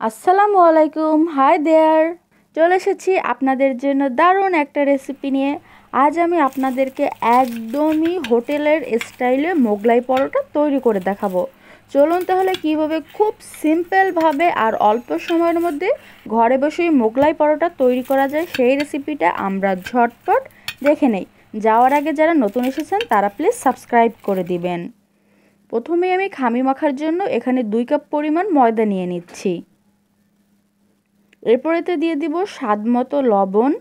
আসসালামুয়ালাইকুম, hi there. চলে এসেছি আপনাদের জন্য দারুণ একটা রেসিপি নিয়ে। আজ আমি আপনাদেরকে একদমই হোটেলের স্টাইলে মোগলাই পরোটা তৈরি করে দেখাবো। চলুন তাহলে কিভাবে খুব সিম্পলভাবে আর অল্প সময়ের মধ্যে ঘরে বসেই মোগলাই পরোটা তৈরি করা যায় সেই রেসিপিটা আমরা ঝটপট দেখে নেই। যাওয়ার আগে যারা নতুন এসেছেন তারা প্লিজ সাবস্ক্রাইব করে দিবেন। প্রথমে আমি খামি মাখার জন্য এখানে 2 কাপ পরিমাণ ময়দা নিয়ে নিচ্ছি। এরপরেতে দিয়ে দিব স্বাদমতো লবণ,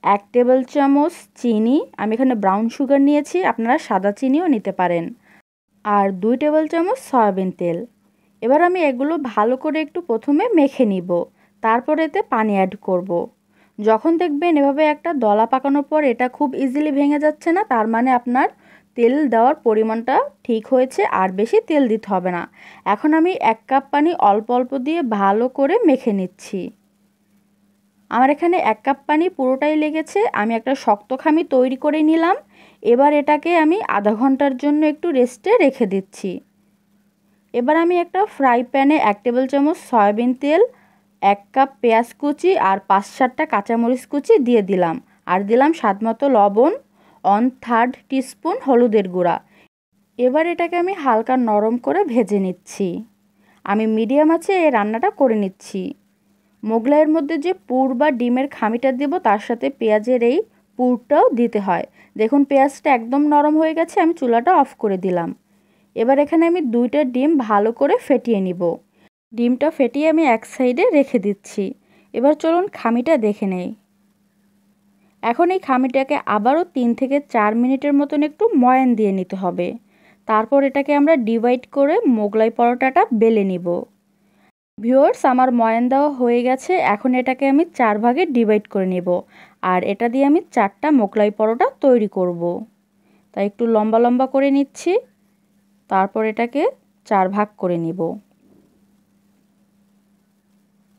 1 টেবিল চামচ চিনি, আমি এখানে ব্রাউন সুগার নিয়েছি, আপনারা সাদা চিনিও নিতে পারেন, আর 2 টেবিল চামচ সয়াবিন তেল। এবার আমি এগুলো ভালো করে একটু প্রথমে মেখে নিব, তারপর এতে পানি অ্যাড করব। যখন দেখবেন এভাবে একটা দলা পাকানোর পর এটা খুব ইজিলি ভেঙে যাচ্ছে না, তার মানে আপনার তেল দেওয়ার পরিমাণটা ঠিক হয়েছে, আর বেশি তেল দিতে হবে না। এখন আমি 1 কাপ পানি অল্প অল্প দিয়ে ভালো করে মেখে নিচ্ছি। আমার এখানে 1 কাপ পানি পুরোটাই লেগেছে। আমি একটা শক্ত খামি তৈরি করে নিলাম। এবার এটাকে আমি আধা ঘন্টার জন্য একটু রেস্টে রেখে দিচ্ছি। এবার আমি একটা ফ্রাই প্যানে 1 টেবিল চামচ সয়াবিন তেল, 1 কাপ পেঁয়াজ কুচি আর 5-7টা কাঁচামরিচ কুচি দিয়ে দিলাম, আর দিলাম স্বাদমতো লবণ, 1/3 টিস্পুন হলুদের গুঁড়া। এবার এটাকে আমি হালকা নরম করে ভেজে নিচ্ছি। আমি মিডিয়াম আঁচে এই রান্নাটা করে নিচ্ছি। মোগলাইয়ের মধ্যে যে পুর বা ডিমের খামিটা দেব তার সাথে পেঁয়াজের এই পুরটাও দিতে হয়। দেখুন পেঁয়াজটা একদম নরম হয়ে গেছে, আমি চুলাটা অফ করে দিলাম। এবার এখানে আমি 2টা ডিম ভালো করে ফেটিয়ে নিব। ডিমটা ফেটিয়ে আমি এক সাইডে রেখে দিচ্ছি। এবার চলুন খামিটা দেখে নেই। এখন এই খামিটাকে আবারও 3 থেকে 4 মিনিটের মতন একটু ময়ান দিয়ে নিতে হবে। তারপর এটাকে আমরা ডিভাইড করে মোগলাই পরোটাটা বেলে নিব। ভিউয়ার্স, আমার ময়ান দেওয়া হয়ে গেছে। এখন এটাকে আমি 4 ভাগে ডিভাইড করে নেব, আর এটা দিয়ে আমি 4টা মোগলাই পরোটা তৈরি করব। তাই একটু লম্বা লম্বা করে নিচ্ছি, তারপর এটাকে 4 ভাগ করে নিব।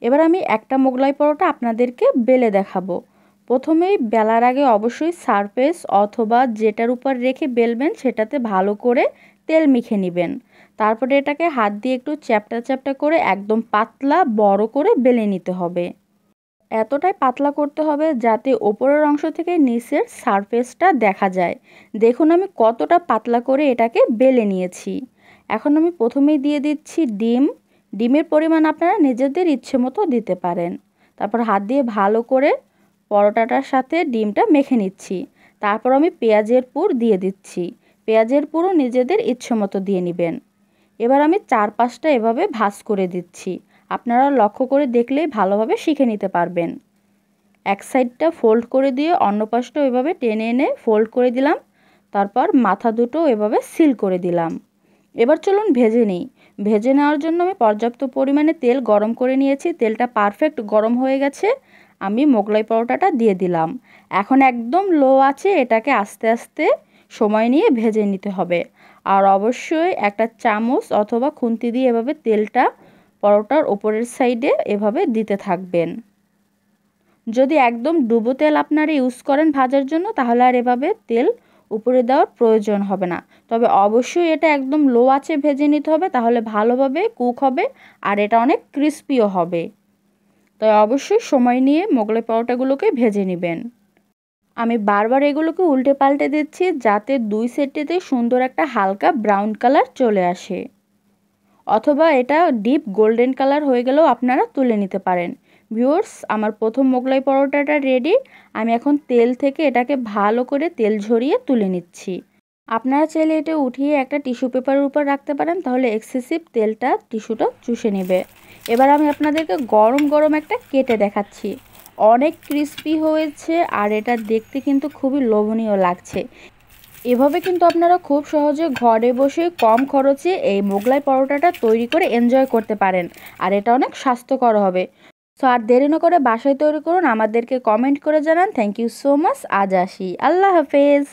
এবার আমি একটা মোগলাই পরোটা আপনাদেরকে বেলে দেখাবো। প্রথমেই বেলার আগে অবশ্যই সারফেস অথবা যেটার উপর রেখে বেলবেন সেটাতে ভালো করে তেল মেখে নেবেন। তারপরে এটাকে হাত দিয়ে একটু চ্যাপটা চ্যাপটা করে একদম পাতলা বড় করে বেলে নিতে হবে। এতটাই পাতলা করতে হবে যাতে ওপরের অংশ থেকে নিচের সারফেসটা দেখা যায়। দেখুন আমি কতটা পাতলা করে এটাকে বেলে নিয়েছি। এখন আমি প্রথমেই দিয়ে দিচ্ছি ডিম। ডিমের পরিমাণ আপনারা নিজেদের ইচ্ছে মতো দিতে পারেন। তারপর হাত দিয়ে ভালো করে পরোটাটার সাথে ডিমটা মেখে নিচ্ছি। তারপর আমি পেঁয়াজের পুর দিয়ে দিচ্ছি। পেঁয়াজের পুরও নিজেদের ইচ্ছে মতো দিয়ে নেবেন। এবার আমি 4-5টা এভাবে ভাঁজ করে দিচ্ছি। আপনারা লক্ষ্য করে দেখলেই ভালোভাবে শিখে নিতে পারবেন। এক সাইডটা ফোল্ড করে দিয়ে অন্য পাশটা এভাবে টেনে এনে ফোল্ড করে দিলাম। তারপর মাথা দুটো এভাবে সিল করে দিলাম। এবার চলুন ভেজে নিই। ভেজে নেওয়ার জন্য আমি পর্যাপ্ত পরিমাণে তেল গরম করে নিয়েছি। তেলটা পারফেক্ট গরম হয়ে গেছে। আমি মোগলাই পরোটাটা দিয়ে দিলাম। এখন একদম লো আছে, এটাকে আস্তে আস্তে সময় নিয়ে ভেজে নিতে হবে। আর অবশ্যই একটা চামচ অথবা খুন্তি দিয়ে এভাবে তেলটা পরোটার ওপরের সাইডে এভাবে দিতে থাকবেন। যদি একদম ডুবো তেল আপনারা ইউজ করেন ভাজার জন্য তাহলে আর এভাবে তেল উপরে দেওয়ার প্রয়োজন হবে না। তবে অবশ্যই এটা একদম লো আঁচে ভেজে নিতে হবে, তাহলে ভালোভাবে কুক হবে আর এটা অনেক ক্রিস্পিও হবে। তাই অবশ্যই সময় নিয়ে মোগলাই পরোটাগুলোকে ভেজে নেবেন। আমি বারবার এগুলোকে উল্টে পাল্টে দিচ্ছি যাতে 2 সাইডেতে সুন্দর একটা হালকা ব্রাউন কালার চলে আসে, অথবা এটা ডিপ গোল্ডেন কালার হয়ে গেলেও আপনারা তুলে নিতে পারেন। ভিউয়ার্স, আমার প্রথম মোগলাই পরোটাটা রেডি। আমি এখন তেল থেকে এটাকে ভালো করে তেল ঝরিয়ে তুলে নিচ্ছি। আপনারা চাইলে এটা উঠিয়ে একটা টিস্যু পেপারের উপর রাখতে পারেন, তাহলে এক্সেসিভ তেলটা টিস্যুটা চুষে নেবে। এবার আমি আপনাদেরকে গরম গরম একটা কেটে দেখাচ্ছি। অনেক ক্রিস্পি হয়েছে আর এটা দেখতে কিন্তু খুবই লোভনীয় লাগছে। এভাবে কিন্তু আপনারা খুব সহজে ঘরে বসে কম খরচে এই মোগলাই পরোটাটা তৈরি করে এনজয় করতে পারেন, আর এটা অনেক স্বাস্থ্যকর হবে। সো আর দেরি না করে বাসায় তৈরি করুন, আমাদেরকে কমেন্ট করে জানান। Thank you so much. আজ আসি, আল্লাহ হাফেজ।